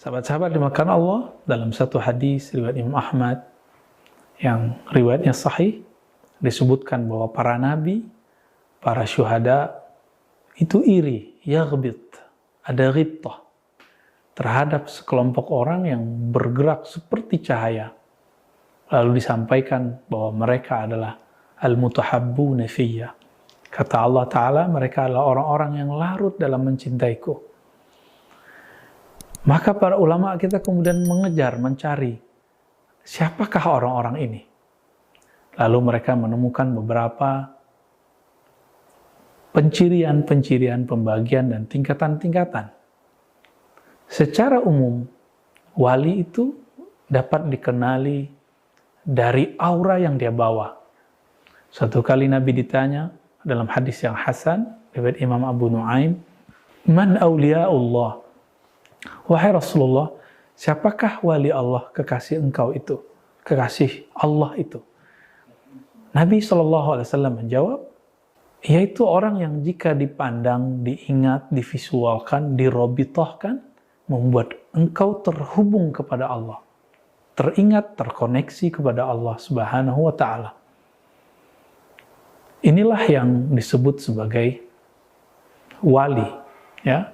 Sahabat-sahabat dimakan Allah, dalam satu hadis riwayat Imam Ahmad yang riwayatnya sahih, disebutkan bahwa para nabi, para syuhada itu iri, yaghbit, ada ghibtah terhadap sekelompok orang yang bergerak seperti cahaya. Lalu disampaikan bahwa mereka adalah al-mutahabbuna fiyya. Kata Allah Ta'ala, mereka adalah orang-orang yang larut dalam mencintaiku. Maka para ulama kita kemudian mengejar, mencari, siapakah orang-orang ini? Lalu mereka menemukan beberapa pencirian-pencirian, pembagian, dan tingkatan-tingkatan. Secara umum, wali itu dapat dikenali dari aura yang dia bawa. Suatu kali Nabi ditanya dalam hadis yang hasan, riwayat Imam Abu Nuaim, "Man awliyaullah?" Wahai Rasulullah, siapakah wali Allah, kekasih engkau itu? Kekasih Allah itu. Nabi SAW menjawab, yaitu orang yang jika dipandang, diingat, divisualkan, dirobitohkan, membuat engkau terhubung kepada Allah. Teringat, terkoneksi kepada Allah Subhanahu wa Ta'ala. Inilah yang disebut sebagai wali. Ya.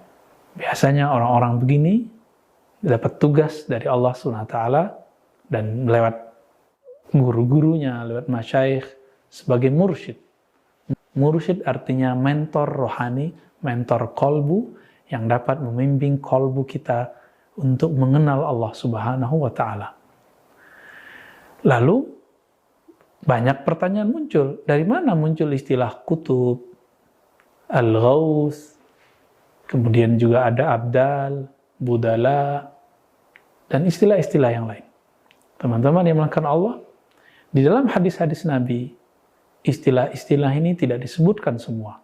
Biasanya orang-orang begini dapat tugas dari Allah Subhanahu wa Ta'ala dan lewat guru-gurunya, lewat masyayikh sebagai mursyid. Mursyid artinya mentor rohani, mentor kolbu yang dapat membimbing kolbu kita untuk mengenal Allah Subhanahu wa Ta'ala. Lalu banyak pertanyaan muncul. Dari mana muncul istilah kutub, al-ghaus, kemudian juga ada abdal, budala, dan istilah-istilah yang lain. Teman-teman yang melakukan Allah, di dalam hadis-hadis Nabi, istilah-istilah ini tidak disebutkan semua.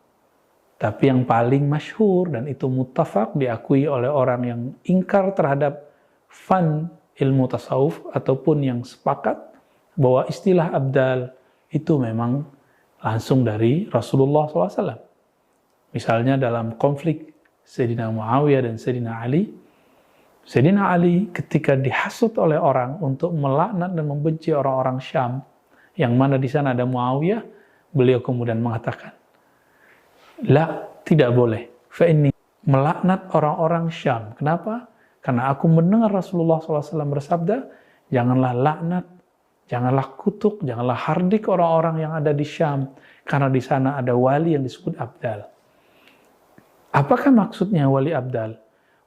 Tapi yang paling masyhur dan itu muttafaq diakui oleh orang yang ingkar terhadap fan ilmu tasawuf ataupun yang sepakat bahwa istilah abdal itu memang langsung dari Rasulullah SAW. Misalnya dalam konflik Sayyidina Muawiyah dan Sayyidina Ali. Sayyidina Ali ketika dihasut oleh orang untuk melaknat dan membenci orang-orang Syam, yang mana di sana ada Muawiyah, beliau kemudian mengatakan, "La, tidak boleh. Fa'inni melaknat orang-orang Syam." Kenapa? Karena aku mendengar Rasulullah SAW bersabda, janganlah laknat, janganlah kutuk, janganlah hardik orang-orang yang ada di Syam, karena di sana ada wali yang disebut abdal. Apakah maksudnya wali abdal?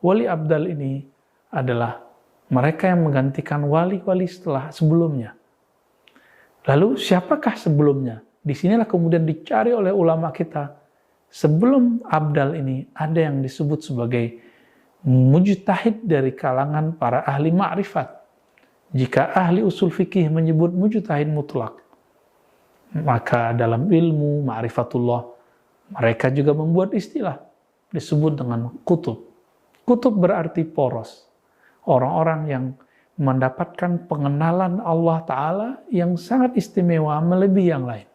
Wali abdal ini adalah mereka yang menggantikan wali-wali sebelumnya. Lalu siapakah sebelumnya? Disinilah kemudian dicari oleh ulama kita. Sebelum abdal ini ada yang disebut sebagai mujtahid dari kalangan para ahli ma'rifat. Jika ahli usul fikih menyebut mujtahid mutlak, maka dalam ilmu ma'rifatullah mereka juga membuat istilah disebut dengan kutub. Kutub berarti poros. Orang-orang yang mendapatkan pengenalan Allah Ta'ala yang sangat istimewa melebihi yang lain.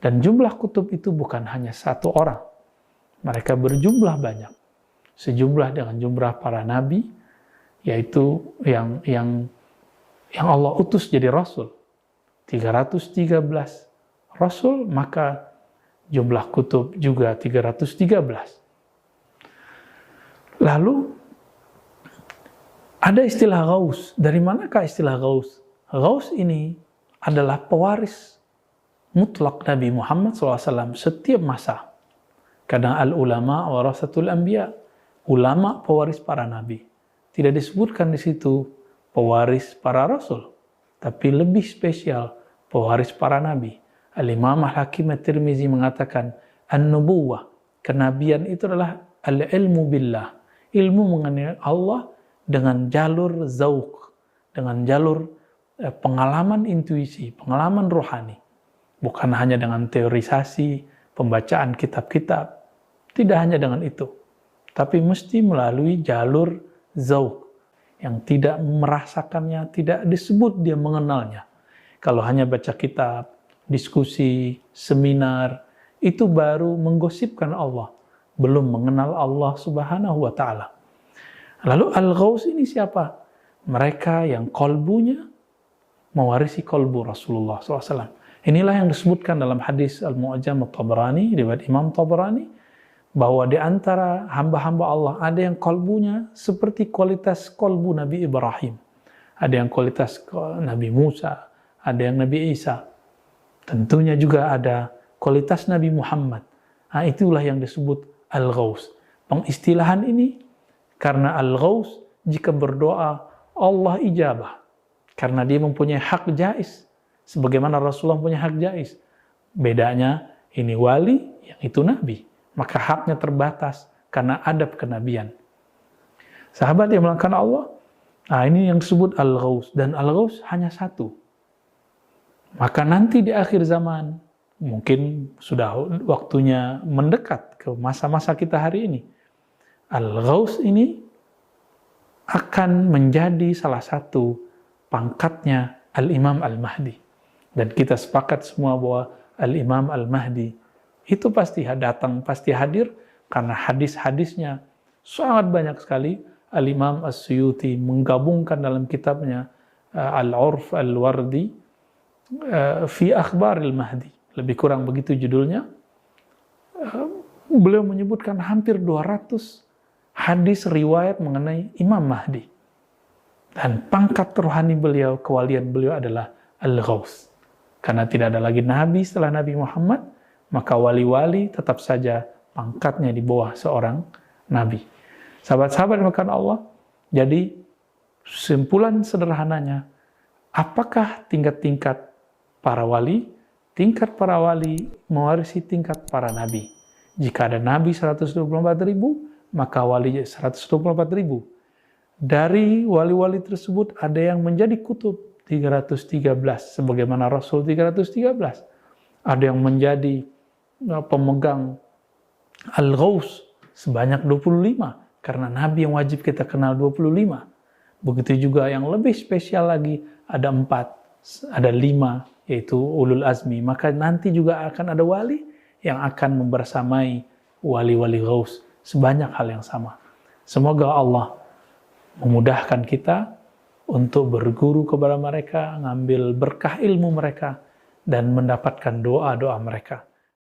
Dan jumlah kutub itu bukan hanya satu orang. Mereka berjumlah banyak. Sejumlah dengan jumlah para nabi, yaitu yang Allah utus jadi rasul. 313 rasul, maka jumlah kutub juga 313. Lalu ada istilah ghaus. Dari manakah istilah ghaus? Ghaus ini adalah pewaris mutlak Nabi Muhammad SAW setiap masa. Kadang al-ulama warasatul anbiya, ulama pewaris para nabi. Tidak disebutkan di situ pewaris para rasul, tapi lebih spesial pewaris para nabi. Al-Imam Al-Hakim At-Tirmizi mengatakan an-nubuwah, kenabian itu adalah al-ilmu billah, ilmu mengenai Allah dengan jalur zauq, dengan jalur pengalaman intuisi, pengalaman rohani. Bukan hanya dengan teorisasi, pembacaan kitab-kitab. Tidak hanya dengan itu. Tapi mesti melalui jalur zauq, yang tidak merasakannya, tidak disebut dia mengenalnya. Kalau hanya baca kitab, diskusi, seminar, itu baru menggosipkan Allah. Belum mengenal Allah Subhanahu wa Ta'ala. Lalu Al-Ghaus ini siapa? Mereka yang kolbunya mewarisi kolbu Rasulullah SAW. Inilah yang disebutkan dalam hadis Al-Mu'jam At-Tabrani, riwayat Imam Tabrani, bahwa di antara hamba-hamba Allah ada yang kolbunya seperti kualitas kolbu Nabi Ibrahim. Ada yang kualitas Nabi Musa, ada yang Nabi Isa. Tentunya juga ada kualitas Nabi Muhammad. Nah, itulah yang disebut Al-Ghaus. Pengistilahan ini karena Al-Ghaus jika berdoa Allah ijabah. Karena dia mempunyai hak jais. Sebagaimana Rasulullah punya hak jais. Bedanya ini wali, yang itu nabi. Maka haknya terbatas karena adab kenabian. Sahabat yang melakukan Allah, nah ini yang disebut Al-Ghaus. Dan Al-Ghaus hanya satu. Maka nanti di akhir zaman, mungkin sudah waktunya mendekat ke masa-masa kita hari ini, Al-Ghaus ini akan menjadi salah satu pangkatnya Al-Imam Al-Mahdi. Dan kita sepakat semua bahwa Al-Imam Al-Mahdi itu pasti datang, pasti hadir, karena hadis-hadisnya sangat banyak sekali. Al-Imam As-Suyuti menggabungkan dalam kitabnya Al-Urf Al-Wardi fi Akhbar Al-Mahdi. Lebih kurang begitu judulnya. Beliau menyebutkan hampir 200 hadis riwayat mengenai Imam Mahdi. Dan pangkat rohani beliau, kewalian beliau adalah Al-Ghaus. Karena tidak ada lagi nabi setelah Nabi Muhammad, maka wali-wali tetap saja pangkatnya di bawah seorang nabi. Sahabat-sahabat yang dimuliakan Allah, jadi simpulan sederhananya, apakah tingkat-tingkat para wali? Tingkat para wali mewarisi tingkat para nabi. Jika ada nabi 124.000, maka wali 124.000. Dari wali-wali tersebut ada yang menjadi kutub 313, sebagaimana Rasul 313. Ada yang menjadi pemegang Al-Ghaus sebanyak 25, karena nabi yang wajib kita kenal 25. Begitu juga yang lebih spesial lagi, ada 4, ada 5, yaitu Ulul Azmi. Maka nanti juga akan ada wali yang akan membersamai wali-wali Ghaus. Sebanyak hal yang sama. Semoga Allah memudahkan kita untuk berguru kepada mereka, ngambil berkah ilmu mereka, dan mendapatkan doa-doa mereka.